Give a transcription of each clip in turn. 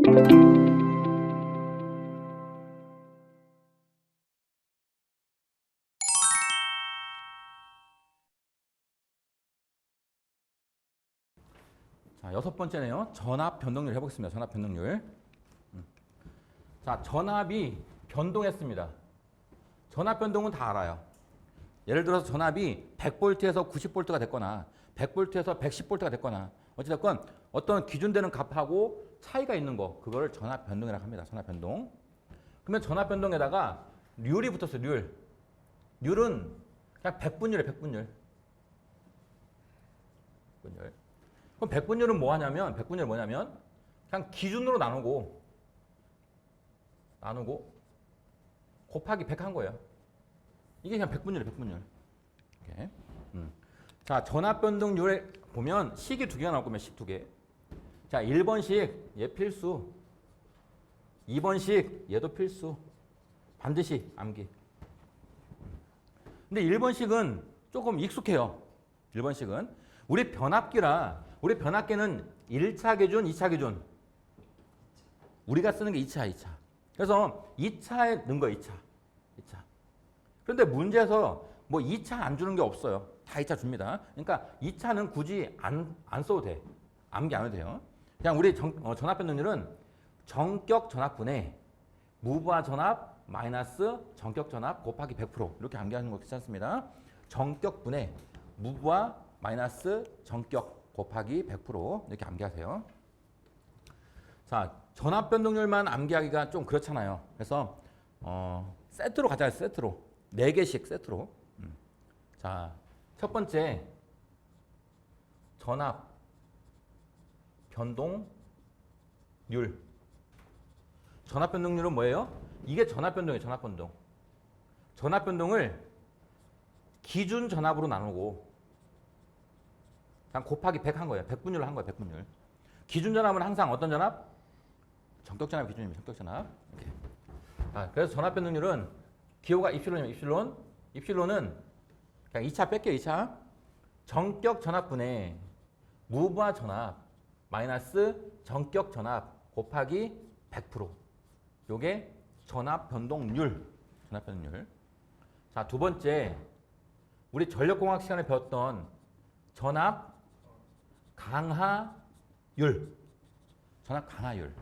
자, 여섯 번째네요. 전압 변동률 해보겠습니다. 전압 변동률. 자, 전압이 변동했습니다. 전압 변동은 다 알아요. 예를 들어서 전압이 100V에서 90V가 됐거나 100V에서 110V가 됐거나 어찌됐건 어떤 기준되는 값하고 차이가 있는 거, 그거를 전압 변동이라고 합니다. 전압 변동. 그러면 전압 변동에다가 률이 붙었어요. 률. 률은 그냥 백분율이에요. 백분율. 백분율. 그럼 백분율은 뭐하냐면, 백분율은 뭐냐면 그냥 기준으로 나누고 곱하기 100 한 거예요. 이게 그냥 백분율이에요. 백분율. 이렇게. 자, 전압 변동률에 보면 식이 두 개가 나올 거면 식 두 개. 자, 1번식 얘 필수. 2번식 얘도 필수. 반드시 암기. 근데 1번식은 조금 익숙해요. 1번식은. 우리 변압기라, 우리 변압기는 1차 기준, 2차 기준. 우리가 쓰는 게 2차, 2차. 그래서 2차에 넣은 거예요, 2차. 2차. 그런데 문제에서 뭐 2차 안 주는 게 없어요. 다 2차 줍니다. 그러니까 2차는 굳이 안 써도 돼. 암기 안 해도 돼요. 그냥 우리 전압 변동률은 정격 전압분의 무부하 전압 마이너스 정격 전압 곱하기 100% 이렇게 암기하는 거 괜찮습니다. 정격분의 무부하 마이너스 정격 곱하기 100% 이렇게 암기하세요. 자, 전압 변동률만 암기하기가 좀 그렇잖아요. 그래서 세트로 가자. 세트로. 4개씩 세트로. 자, 첫 번째 전압 변동률. 전압 변동률은 뭐예요? 이게 전압 변동이에요. 전압 변동. 전압 변동을 기준 전압으로 나누고 그냥 곱하기 100 한 거예요. 100분율로 한 거예요. 100분율. 기준 전압은 항상 어떤 전압? 정격 전압 기준입니다. 정격 전압. 이렇게. 아, 그래서 전압 변동률은 기호가 입실론이면 입실론. 입실론은 그냥 2차 뺄게요. 2차. 정격 전압분의 무부하 전압 마이너스 정격 전압 곱하기 100%. 요게 전압 변동률. 전압 변동률. 자, 두 번째. 우리 전력공학 시간에 배웠던 전압 강하율. 전압 강하율.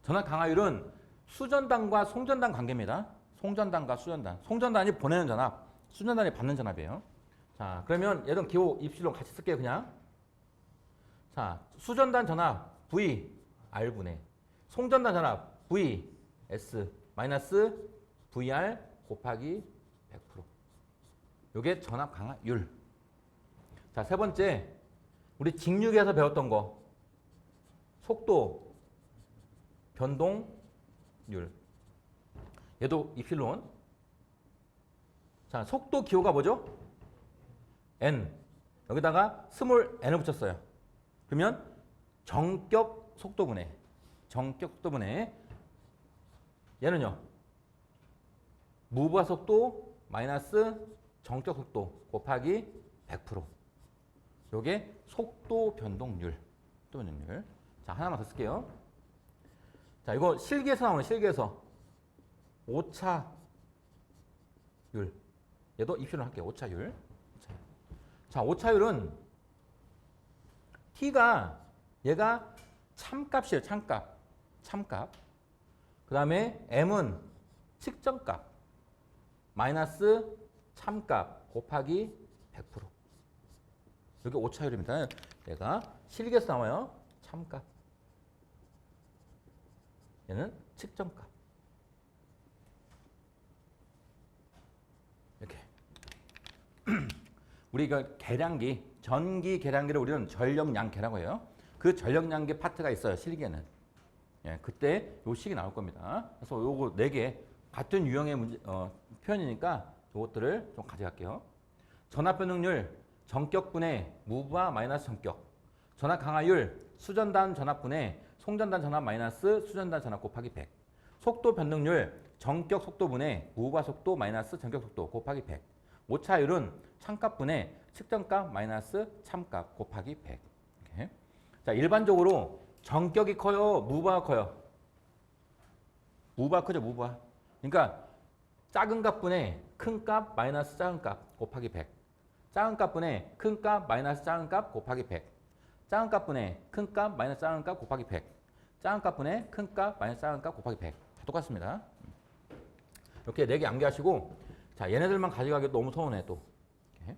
전압 강하율은 수전단과 송전단 관계입니다. 송전단과 수전단. 송전단이 보내는 전압, 수전단이 받는 전압이에요. 자, 그러면 얘는 기호 입실론 같이 쓸게요, 그냥. 자, 수전단 전압 V R분의 송전단 전압 V S 마이너스 VR 곱하기 100%. 요게 전압 강하율. 자, 세 번째. 우리 직육에서 배웠던 거. 속도 변동률. 얘도 입실론. 자, 속도 기호가 뭐죠? N. 여기다가 스몰 n을 붙였어요. 그러면 정격 속도분의 정격 속도분의 얘는요. 무부하 속도 마이너스 정격 속도 곱하기 100%. 요게 속도 변동률. 속도 변동률. 자, 하나만 더 쓸게요. 자, 이거 실기에서 나오는 실기에서 오차율. 얘도 입실론 할게요. 오차율. 자, 오차율은 t가 얘가 참값이에요. 참값. 참값. 그 다음에 m은 측정값. 마이너스 참값 곱하기 100%. 여기 오차율입니다. 얘가 실기에서 나와요. 참값. 얘는 측정값. 이렇게. 우리가 계량기, 전기 계량기를 우리는 전력량계라고 해요. 그 전력량계 파트가 있어요. 실기에는. 예, 그때 요 식이 나올 겁니다. 그래서 요거 4개 같은 유형의 문제, 표현이니까 요것들을 좀 가져갈게요. 전압 변동률 정격분의 무부하 마이너스 정격. 전압 강하율 수전단 전압분의 송전단 전압 마이너스 수전단 전압 곱하기 100. 속도 변동률 정격 속도분의 무부하 속도 마이너스 정격 속도 곱하기 100. 오차율은 참값분의 측정값 마이너스 참값 곱하기 100. 이렇게. 자, 일반적으로 전격이 커요? 무브가 커요? 무브가 크죠, 무브가. 그러니까 작은 값분의 큰 값 마이너스 작은 값 곱하기 100. 작은 값분의 큰 값 마이너스 작은 값 곱하기 100. 작은 값분의 큰 값 마이너스 작은 값 곱하기 100. 작은 값분의 큰 값 마이너스 작은 값 곱하기 100. 다 똑같습니다. 이렇게 4개 암기하시고 자, 얘네들만 가져가기 너무 서운해 또. 이렇게.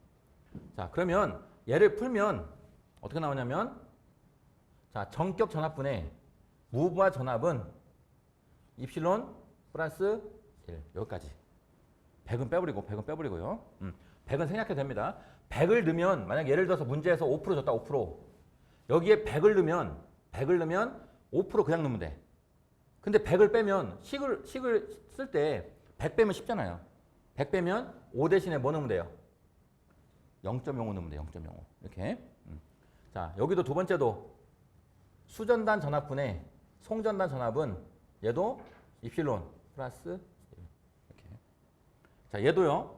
자, 그러면 얘를 풀면 어떻게 나오냐면 자, 전격 전압분의 무브와 전압은 입실론 플러스 1 여기까지. 100은 빼버리고요. 100은 생략해도 됩니다. 100을 넣으면 만약 예를 들어서 문제에서 5% 줬다 5%. 여기에 100을 넣으면 5% 그냥 넣으면 돼. 근데 100을 빼면 식을 쓸 때 100 빼면 쉽잖아요. 100 빼면 5 대신에 뭐 넣으면 돼요? 0.05 넣으면 돼요. 0.05. 이렇게. 자, 여기도 두 번째도 수전단 전압분의 송전단 전압은 얘도 입실론 플러스 1. 이렇게. 자, 얘도요.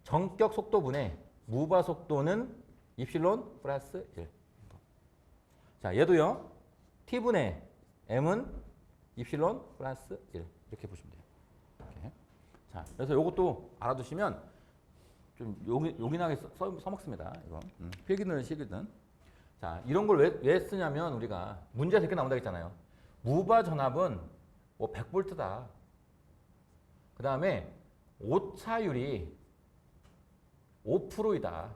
전격 속도분의 무바 속도는 입실론 플러스 1. 자, 얘도요. T분의 M은 입실론 플러스 1. 이렇게 보시면 돼요. 이렇게. 자, 그래서 이것도 알아두시면 좀 요긴하게 써먹습니다. 이거. 필기든 실기든. 자, 이런 걸 왜 쓰냐면 우리가 문제에서 이렇게 나온다 했잖아요. 무바 전압은 뭐 100V다. 그 다음에 오차율이 5%이다.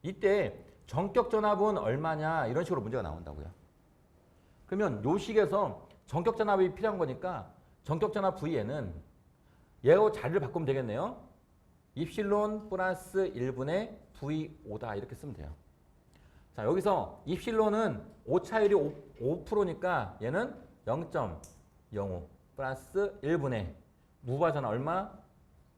이때 전격 전압은 얼마냐 이런 식으로 문제가 나온다고요. 그러면 요 식에서 전격 전압이 필요한 거니까 전격 전압 V에는 얘하고 자리를 바꾸면 되겠네요. 입실론 플러스 1분의 V5다 이렇게 쓰면 돼요. 자, 여기서 입실론은 오차율이 5%니까 얘는 0.05 플러스 1분의 무바 전압 얼마?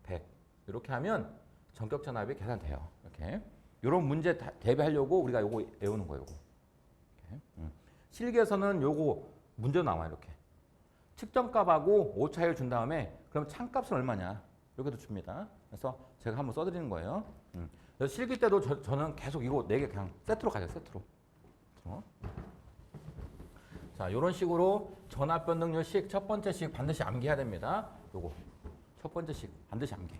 100. 이렇게 하면 전격 전압이 계산돼요. 이렇게. 이런 문제 대비하려고 우리가 요거 외우는 거예요. 요거. 이렇게. 실기에서는 요거 문제 나와요. 이렇게. 측정값하고 오차율 준 다음에 그럼 창값은 얼마냐? 여기도 줍니다. 그래서 제가 한번 써드리는 거예요. 그래서 실기 때도 저는 계속 이거 4개 그냥 세트로 가죠. 세트로. 자, 이런 식으로 전압 변동률식 첫 번째 식 반드시 암기해야 됩니다. 요거 첫 번째 식 반드시 암기.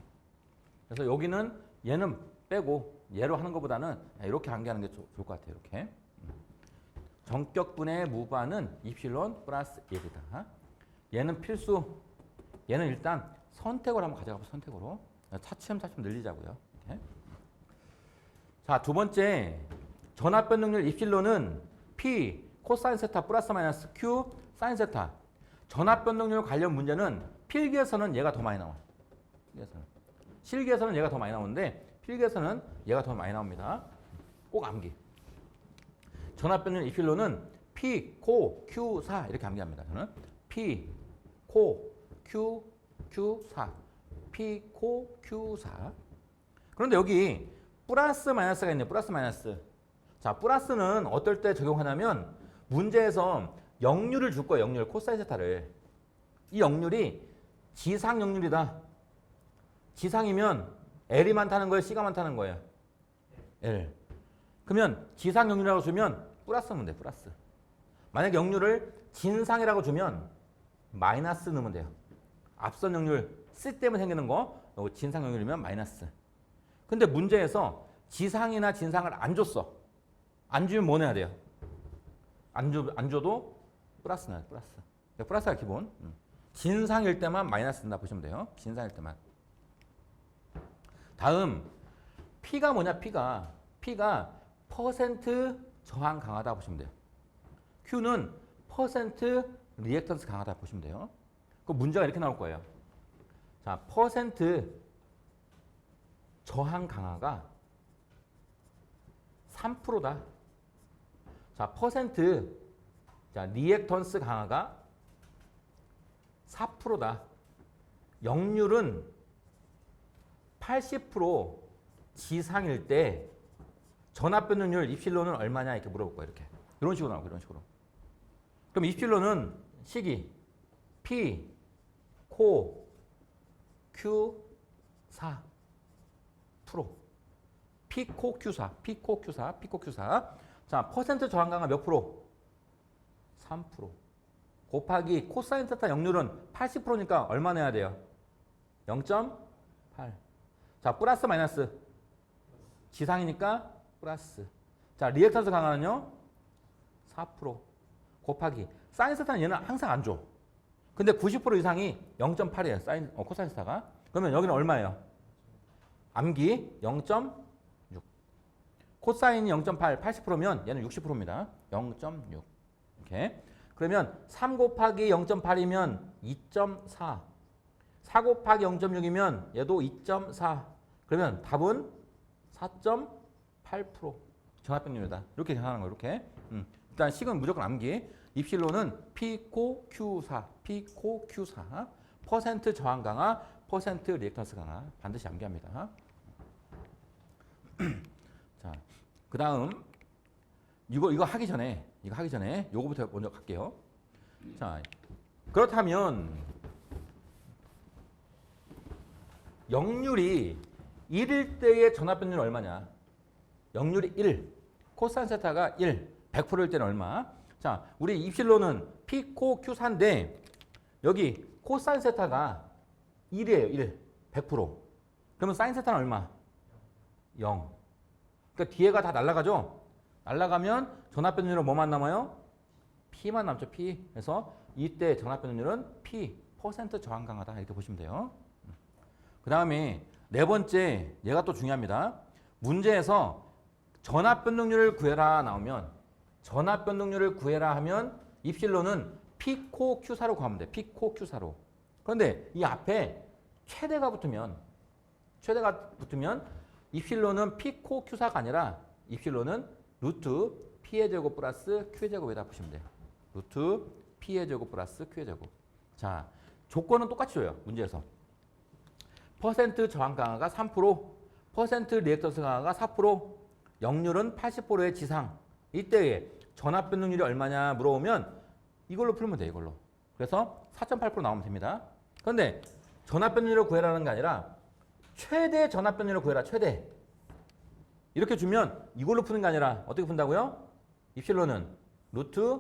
그래서 여기는 얘는 빼고 얘로 하는 것보다는 이렇게 암기하는 게 좋을 것 같아요. 이렇게. 전격분의 무바는 입실론 플러스 1이다. 얘는 필수. 얘는 일단 선택으로 한번 가져가 봐. 선택으로. 차츰차츰 늘리자고요. 이렇게. 자, 두 번째 전압 변동률 입실론은 P 코사인 세타 플러스 마이너스 Q 사인 세타. 전압 변동률 관련 문제는 필기에서는 얘가 더 많이 나와. 실기에서는 얘가 더 많이 나오는데 필기에서는 얘가 더 많이 나옵니다. 꼭 암기. 전압 변동률 입실론은 P, 코, Q, 4 이렇게 암기합니다. 저는 P, 코, Q, Q4. P, 코, Q4. 그런데 여기 플러스 마이너스가 있네요. 플러스 마이너스. 자, 플러스는 어떨 때 적용하냐면 문제에서 역률을 줄 거예요. 역률. 코사인 세타를. 이 역률이 지상 역률이다. 지상이면 L이 많다는 거예요? C가 많다는 거예요? L. 그러면 지상 역률이라고 주면 플러스 넣으면 돼요. 플러스. 만약 역률을 진상이라고 주면 마이너스 넣으면 돼요. 앞선 역률 C 때문에 생기는 거 진상 역률이면 마이너스. 근데 문제에서 지상이나 진상을 안 줬어. 안 주면 뭐 내야 돼요? 안 줘도 플러스 나요. 플러스. 플러스가 기본. 진상일 때만 마이너스 든다 보시면 돼요. 진상일 때만. 다음 P가 뭐냐? P가 퍼센트 저항 강하다 보시면 돼요. Q는 퍼센트 리액턴스 강하다 보시면 돼요. 그 문제가 이렇게 나올 거예요. 자, 퍼센트 저항 강화가 3%다. 자, 퍼센트 자, 리액턴스 강화가 4%다. 역률은 80% 지상일 때 전압 변동률 입실론은 얼마냐 이렇게 물어볼 거예요. 이렇게. 이런 식으로 나오고 이런 식으로. 그럼 입실론은 식이 P, 코, Q, 4 프로. P, 코, Q, 4. P, 코, Q, 4. P, 코, Q, 4. 자, 퍼센트 저항 강화 몇 프로? 3% 곱하기 코사인 세타 역률은 80%니까 얼마 내야 돼요? 0.8. 자, 플러스 마이너스. 지상이니까 플러스. 자, 리액턴스 강화는요? 4% 곱하기. 사인 세타는 얘는 항상 안 줘. 근데 90% 이상이 0.8이에요. 사인, 코사인 세타가. 그러면 여기는 얼마예요? 암기 0.6. 코사인이 0.8, 80%면 얘는 60%입니다. 0.6. 이렇게. 그러면 3 곱하기 0.8이면 2.4. 4 곱하기 0.6이면 얘도 2.4. 그러면 답은 4.8% 전압병률이다. 이렇게 계산하는 거예요. 이렇게. 일단 식은 무조건 암기. 입실로는 P코 Q4, P코 Q4. 퍼센트 저항 강화, 퍼센트 리액턴스 강화. 반드시 암기합니다. 자, 그 다음 이거 하기 전에 요거부터 먼저 갈게요. 자, 그렇다면 역률이 1일 때의 전압변율은 얼마냐? 역률이 1, 코사인 세타가 1, 100%일 때는 얼마? 자, 우리 입실로는 P코 Q4인데 여기 코사인 세타가 1이에요. 1, 100%. 그러면 사인 세타는 얼마? 0. 그러니까 뒤에가 다 날아가죠? 날아가면 전압변율은 뭐만 남아요? P만 남죠. P. 그래서 이때 전압변율은 P, 퍼센트 저항 강하다. 이렇게 보시면 돼요. 그 다음에 네 번째, 얘가 또 중요합니다. 문제에서 전압변동률을 구해라 나오면 전압변동률을 구해라 하면 입실로는 P코 Q4로 구하면 돼. P코 Q4로. 그런데 이 앞에 최대가 붙으면 입실로는 P코 Q4가 아니라 입실로는 루트 P의 제곱 플러스 Q의 제곱에다 보시면 돼요. 루트 P의 제곱 플러스 Q의 제곱. 자, 조건은 똑같이 줘요. 문제에서. 퍼센트 저항 강화가 3%, 퍼센트 리액턴스 강화가 4%, 역률은 80%의 지상. 이때에 전압 변동률이 얼마냐 물어보면 이걸로 풀면 돼요. 이걸로. 그래서 4.8% 나오면 됩니다. 그런데 전압 변동률을 구해라는 게 아니라 최대 전압 변동률을 구해라. 최대. 이렇게 주면 이걸로 푸는 게 아니라 어떻게 푼다고요? 입실로는 루트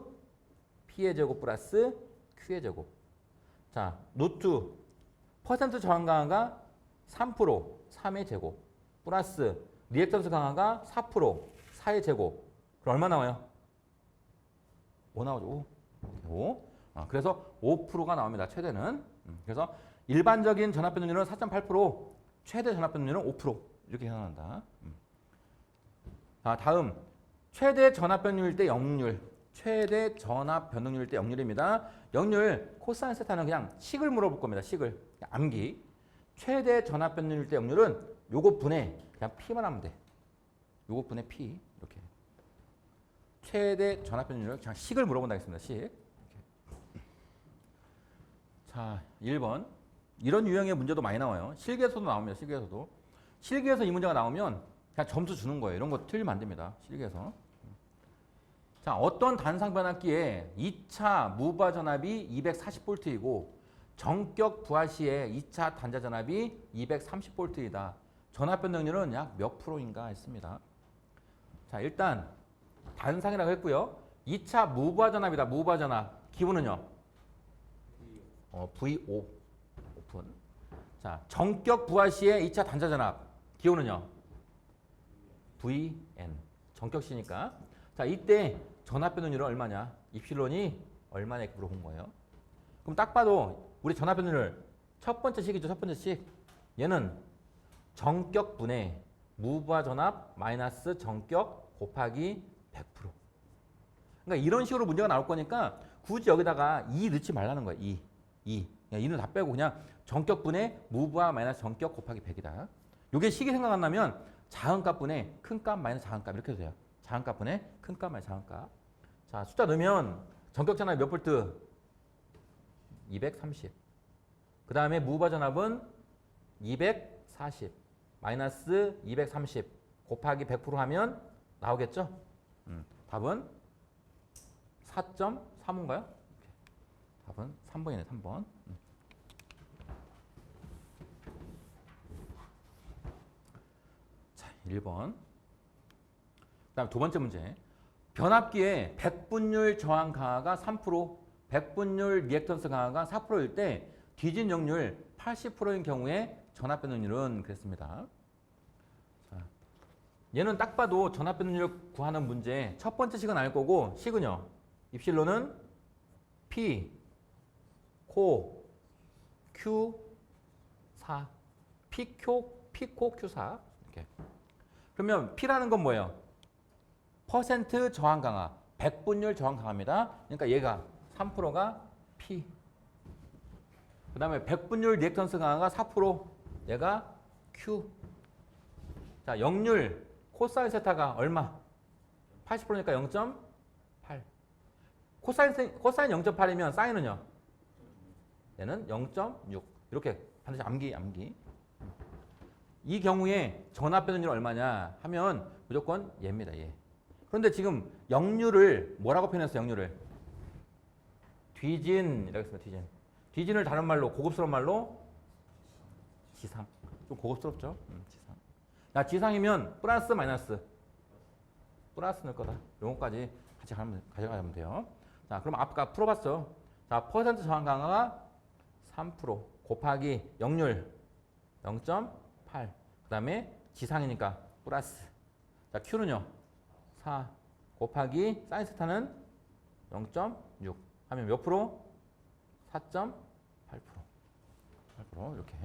P의 제곱 플러스 Q의 제곱. 자, 루트 퍼센트 저항 강화가 3%, 3의 제곱 플러스 리액턴스 강화가 4%, 4의 제곱. 그럼 얼마 나와요? 5 나오죠. 5. 그래서 5%가 나옵니다. 최대는. 그래서 일반적인 전압 변동률은 4.8%, 최대 전압 변동률은 5%. 이렇게 계산한다. 자, 다음 최대 전압 변동률일 때 역률. 최대 전압 변동률일 때 역률입니다. 역률 코사인 세타는 그냥 식을 물어볼 겁니다. 식을. 암기. 최대 전압 변동률일 때 역률은 요거 분해 그냥 P만 하면 돼. 요거 분해 P. 이렇게. 최대 전압 변동률을 그냥 식을 물어본다 했습니다. 식. 이렇게. 자, 1번. 이런 유형의 문제도 많이 나와요. 실기에서도 나옵니다. 실기에서도. 실기에서 이 문제가 나오면 그냥 점수 주는 거예요. 이런 거 틀리면 안 됩니다. 실기에서. 자, 어떤 단상 변압기에 2차 무바 전압이 240V이고 정격 부하 시에 2차 단자 전압이 230V이다. 전압 변동률은 약 몇 프로인가 했습니다. 자, 일단 단상이라고 했고요. 2차 무바 전압이다. 무바 전압. 기호는요? V5. 오픈. 자, 정격 부하 시에 2차 단자 전압. 기호는요? VN. 정격 시니까. 자, 이때 전압 변동률은 얼마냐? 입실론이 얼마냐 이렇게 물어본 거예요. 그럼 딱 봐도 우리 전압 변동률 첫 번째 식이죠. 첫 번째 식. 얘는 정격 분해 무바 전압 마이너스 정격 곱하기 100%. 그러니까 이런 식으로 문제가 나올 거니까 굳이 여기다가 2 넣지 말라는 거야. 2. 그냥 2는 다 빼고 그냥 정격 분해 무바 마이너스 정격 곱하기 100이다. 요게 식이 생각 안 나면 작은값 분해 큰값 마이너스 작은값 이렇게 해도 돼요. 작은값 분해 큰값 마이너스 작은값. 자, 숫자 넣으면 정격 전압이 몇 볼트? 230. 그 다음에 무바 전압은 240 마이너스 230 곱하기 100% 하면 나오겠죠? 답은 4.35인가요? 답은 3번이네. 3번. 자, 1번. 그 다음 두 번째 문제. 변압기에 백분율 저항 강화가 3%, 백분율 리액턴스 강화가 4%일 때 뒤진 역률 80%인 경우에 전압 변동률은 그랬습니다. 자, 얘는 딱 봐도 전압 변동률 구하는 문제 첫 번째 식은 알 거고 식은요. 입실로는 P, 코, Q, 4. P코, Q4. 이렇게. 그러면 P라는 건 뭐예요? 퍼센트 저항 강화, 백분율 저항 강화입니다. 그러니까 얘가 3%가 P. 그 다음에 백분율 리액턴스 강화가 4%, 얘가 Q. 자, 역률 코사인 세타가 얼마? 80%니까 0.8. 코사인 0.8이면 사인은요? 얘는 0.6. 이렇게 반드시 암기. 이 경우에 전압 변동률이 얼마냐 하면 무조건 얘입니다. 얘. 그런데 지금 역률을 뭐라고 표현했어요? 역률을 뒤진이라고 했습니다. 뒤진을 다른 말로 고급스러운 말로 지상. 좀 고급스럽죠? 지상. 자, 지상이면 플러스 마이너스. 플러스 넣을 거다. 요거까지 같이 가져가면 돼요. 자, 그럼 아까 풀어봤죠? 자, 퍼센트 저항 강화가 3% 곱하기 역률 0.8. 그 다음에 지상이니까 플러스. 자, Q는요. 4 곱하기 사인 세타는 0.6 하면 몇 프로? 4.8%. 8% 이렇게.